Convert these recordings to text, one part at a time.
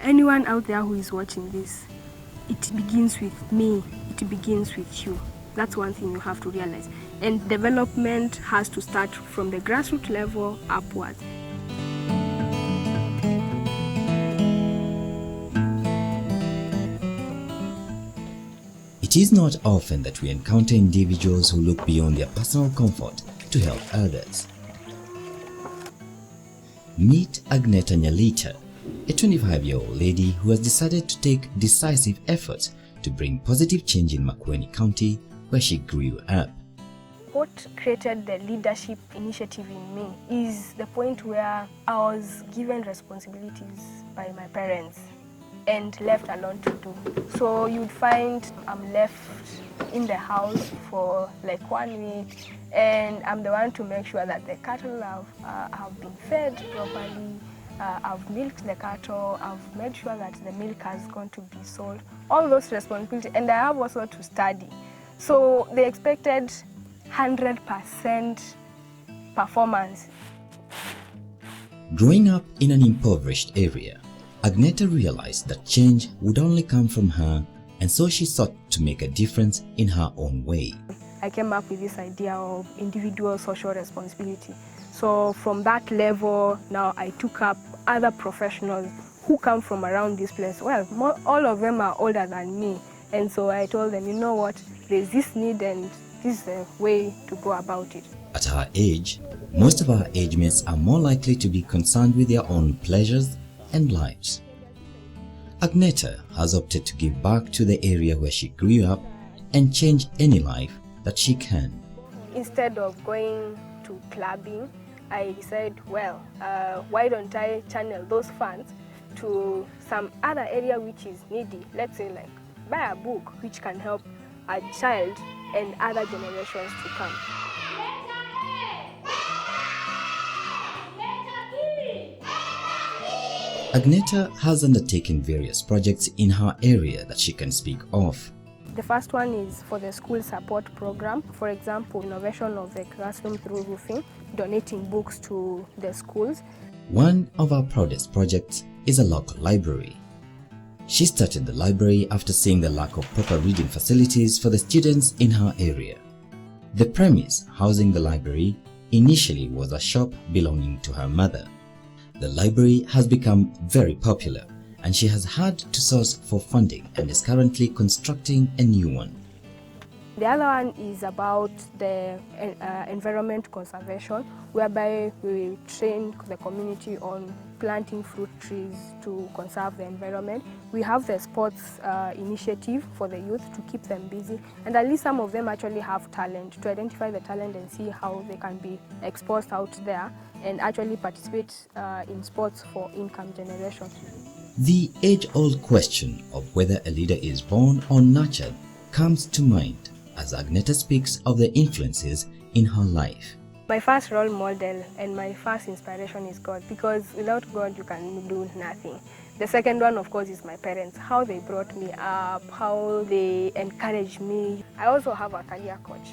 Anyone out there who is watching this, it begins with me, it begins with you. That's one thing you have to realize. And development has to start from the grassroots level upwards. It is not often that we encounter individuals who look beyond their personal comfort to help others. Meet Agnetta Nyalita, a 25-year-old lady who has decided to take decisive efforts to bring positive change in Makueni County, where she grew up. What created the leadership initiative in me is the point where I was given responsibilities by my parents and left alone to do. So you'd find I'm left in the house for like 1 week, and I'm the one to make sure that the cattle have been fed properly. I've milked the cattle, I've made sure that the milk has gone to be sold, all those responsibilities, and I have also to study. So they expected 100% performance. Growing up in an impoverished area, Agneta realized that change would only come from her, and so she sought to make a difference in her own way. I came up with this idea of individual social responsibility. So from that level, now I took up other professionals who come from around this place. Well, all of them are older than me. And so I told them, you know what, there's this need and this is the way to go about it. At her age, most of our age mates are more likely to be concerned with their own pleasures and lives. Agneta has opted to give back to the area where she grew up and change any life that she can. Instead of going to clubbing, I decided, well, why don't I channel those funds to some other area which is needy? Let's say like buy a book which can help a child and other generations to come. Agneta has undertaken various projects in her area that she can speak of. The first one is for the school support program. For example, innovation of the classroom through roofing, donating books to the schools. One of our proudest projects is a local library. She started the library after seeing the lack of proper reading facilities for the students in her area. The premise housing the library initially was a shop belonging to her mother. The library has become very popular, and she has had to source for funding and is currently constructing a new one. The other one is about the environment conservation, whereby we train the community on planting fruit trees to conserve the environment. We have the sports initiative for the youth to keep them busy, and at least some of them actually have talent, to identify the talent and see how they can be exposed out there and actually participate in sports for income generation. The age-old question of whether a leader is born or nurtured comes to mind as Agneta speaks of the influences in her life. My first role model and my first inspiration is God, because without God you can do nothing. The second one, of course, is my parents, how they brought me up, how they encouraged me. I also have a career coach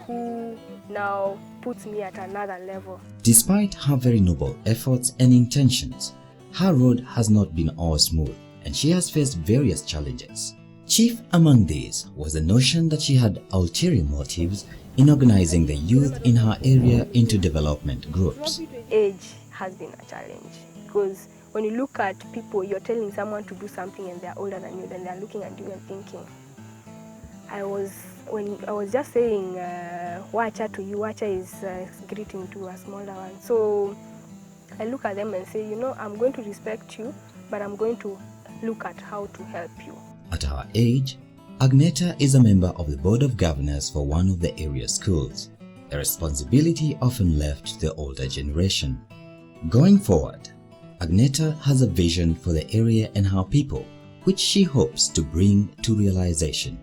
who now puts me at another level. Despite her very noble efforts and intentions, her road has not been all smooth, and she has faced various challenges. Chief among these was the notion that she had ulterior motives in organizing the youth in her area into development groups. Age has been a challenge, because when you look at people, you're telling someone to do something and they're older than you, then they're looking at you and thinking. When I was just saying, wacha to you, wacha is greeting to a smaller one. So I look at them and say, you know, I'm going to respect you, but I'm going to look at how to help you. At her age, Agneta is a member of the Board of Governors for one of the area schools, a responsibility often left to the older generation. Going forward, Agneta has a vision for the area and her people, which she hopes to bring to realization.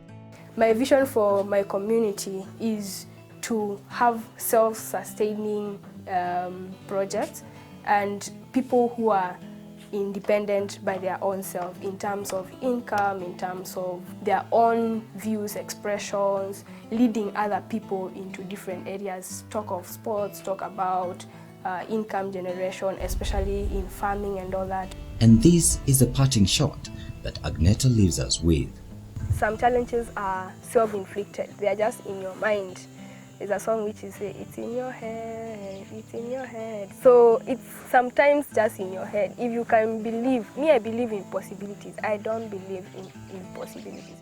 My vision for my community is to have self-sustaining projects and people who are independent by their own self in terms of income, in terms of their own views, expressions, leading other people into different areas. Talk of sports, talk about income generation, especially in farming and all that. And this is the parting shot that Agneta leaves us with. Some challenges are self-inflicted. They are just in your mind. There's a song which is it's in your head, it's in your head. So it's sometimes just in your head. If you can believe, me I believe in possibilities. I don't believe in impossibilities.